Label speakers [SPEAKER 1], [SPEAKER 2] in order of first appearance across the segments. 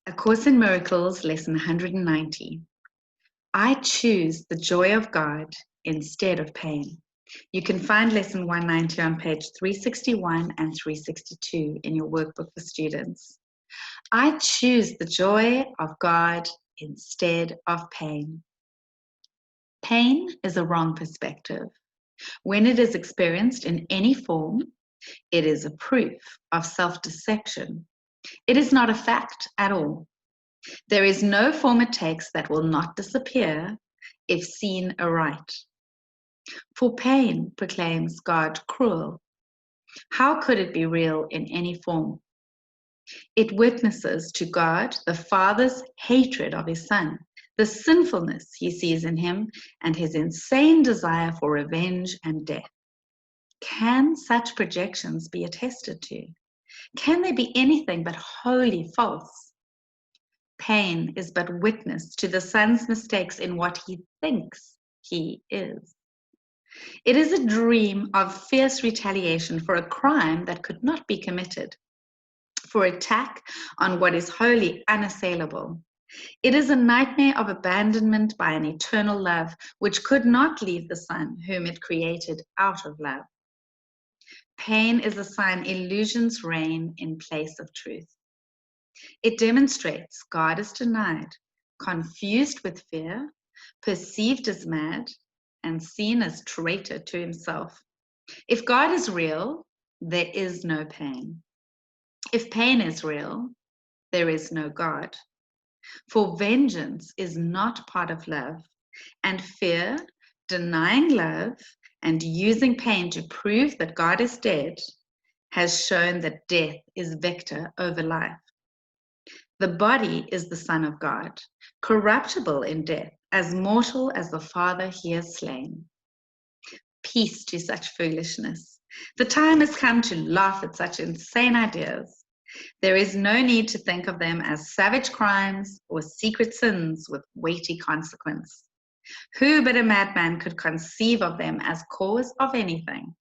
[SPEAKER 1] A Course in Miracles, Lesson 190. I choose the joy of God instead of pain. You can find Lesson 190 on page 361 and 362 in your workbook for students. I choose the joy of God instead of pain. Pain is a wrong perspective. When it is experienced in any form, it is a proof of self-deception. It is not a fact at all. There is no form it takes that will not disappear if seen aright. For pain proclaims God cruel. How could it be real in any form? It witnesses to God the Father's hatred of his Son, the sinfulness he sees in him, and his insane desire for revenge and death. Can such projections be attested to? Can they be anything but wholly false? Pain is but witness to the Son's mistakes in what he thinks he is. It is a dream of fierce retaliation for a crime that could not be committed, for attack on what is wholly unassailable. It is a nightmare of abandonment by an eternal love which could not leave the Son whom it created out of love. Pain is a sign illusions reign in place of truth. It demonstrates God is denied, confused with fear, perceived as mad, and seen as traitor to himself. If God is real, there is no pain. If pain is real, there is no God. For vengeance is not part of love, and fear, denying love, and using pain to prove that God is dead, has shown that death is victor over life. The body is the Son of God, corruptible in death, as mortal as the Father he has slain. Peace to such foolishness. The time has come to laugh at such insane ideas. There is no need to think of them as savage crimes or secret sins with weighty consequence. Who but a madman could conceive of them as cause of anything?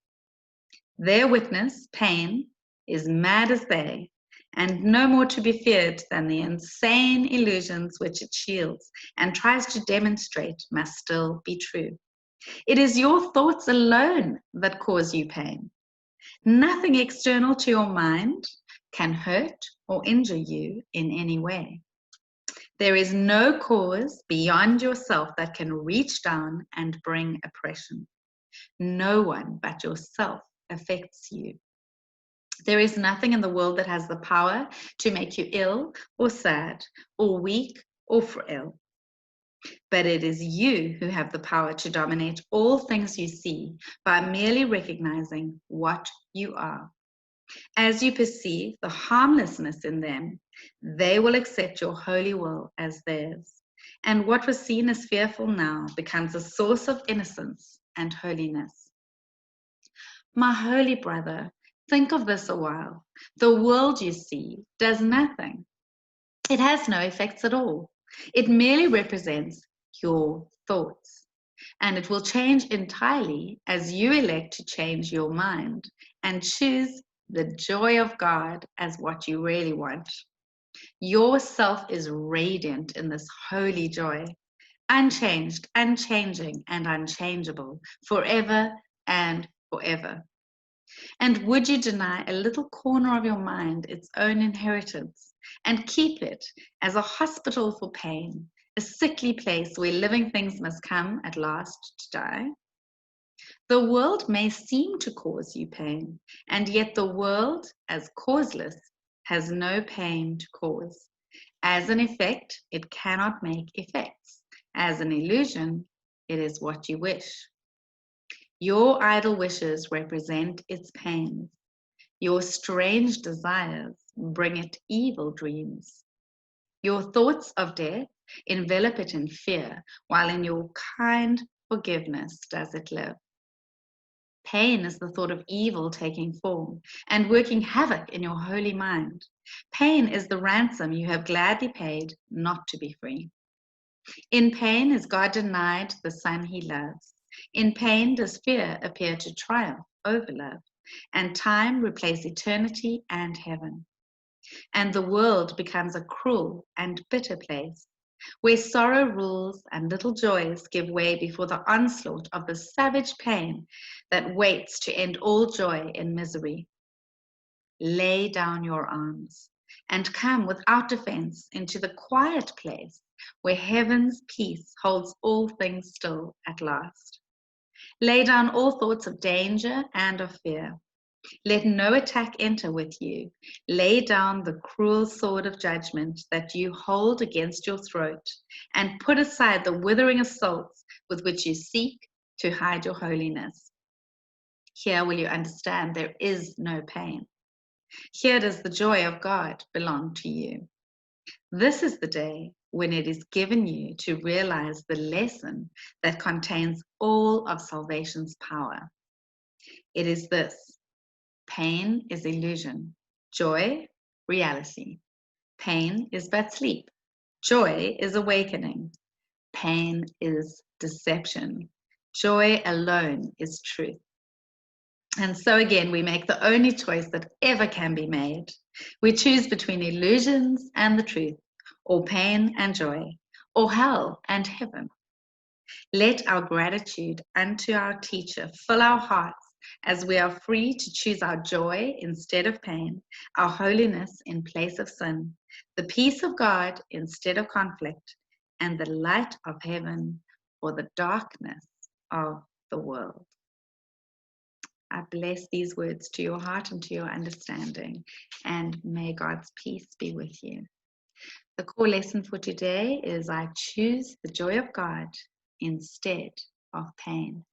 [SPEAKER 1] Their witness, pain, is mad as they, and no more to be feared than the insane illusions which it shields and tries to demonstrate must still be true. It is your thoughts alone that cause you pain. Nothing external to your mind can hurt or injure you in any way. There is no cause beyond yourself that can reach down and bring oppression. No one but yourself affects you. There is nothing in the world that has the power to make you ill or sad or weak or frail. But it is you who have the power to dominate all things you see by merely recognizing what you are. As you perceive the harmlessness in them, they will accept your holy will as theirs. And what was seen as fearful now becomes a source of innocence and holiness. My holy brother, think of this a while. The world you see does nothing. It has no effects at all. It merely represents your thoughts. And it will change entirely as you elect to change your mind and choose the joy of God as what you really want. Your self is radiant in this holy joy, unchanged, unchanging, and unchangeable, forever and forever. And would you deny a little corner of your mind its own inheritance and keep it as a hospital for pain, a sickly place where living things must come at last to die? The world may seem to cause you pain, and yet the world, as causeless, has no pain to cause. As an effect, it cannot make effects. As an illusion, it is what you wish. Your idle wishes represent its pains. Your strange desires bring it evil dreams. Your thoughts of death envelop it in fear, while in your kind forgiveness does it live. Pain is the thought of evil taking form and working havoc in your holy mind. Pain is the ransom you have gladly paid not to be free. In pain is God denied the Son he loves. In pain does fear appear to triumph over love, and time replace eternity and heaven. and the world becomes a cruel and bitter place, where sorrow rules and little joys give way before the onslaught of the savage pain that waits to end all joy in misery. Lay down your arms and come without defense into the quiet place where heaven's peace holds all things still at last. Lay down all thoughts of danger and of fear. Let no attack enter with you. Lay down the cruel sword of judgment that you hold against your throat, and put aside the withering assaults with which you seek to hide your holiness. Here will you understand there is no pain. Here does the joy of God belong to you. This is the day when it is given you to realize the lesson that contains all of salvation's power. It is this: pain is illusion, joy, reality. Pain is but sleep, joy is awakening. Pain is deception, joy alone is truth. And so again, we make the only choice that ever can be made. We choose between illusions and the truth, or pain and joy, or hell and heaven. Let our gratitude unto our teacher fill our hearts as we are free to choose our joy instead of pain, our holiness in place of sin, the peace of God instead of conflict, and the light of heaven for the darkness of the world. I bless these words to your heart and to your understanding, and may God's peace be with you. The core lesson for today is I choose the joy of God instead of pain.